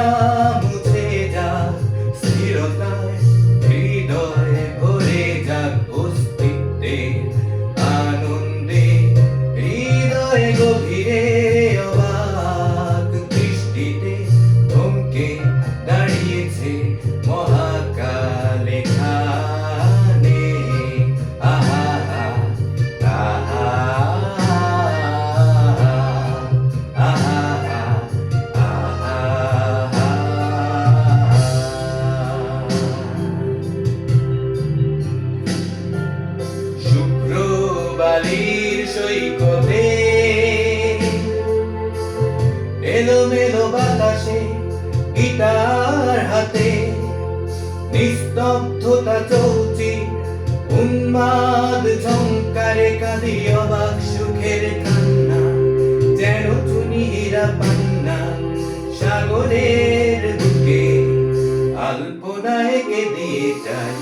ভাবনা মুছে যাক, স্থিরতায় হৃদয় ভরে যাক, অস্তিত্বের আনন্দে হৃদয় গভীরে অবাক দৃষ্টিতে থমকে দাঁড়িয়েছে মহাকাল এখানে। আহা আহা শুভ্র বালির সৈকতে এলোমেলো বাতাসে গিটার হাতে নিস্তব্ধতা চলছে, উন্মাদ ঝংকারে কাঁদি অবাক সুখের কান্না, যেন চুনি হীরা পান্না সাগরের বুকে আলপনায় কে দিয়ে যায়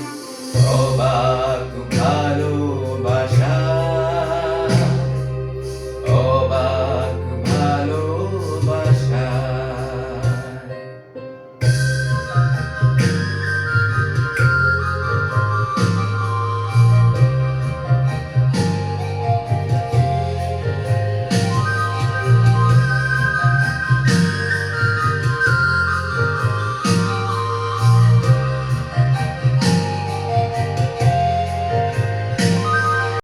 অবাক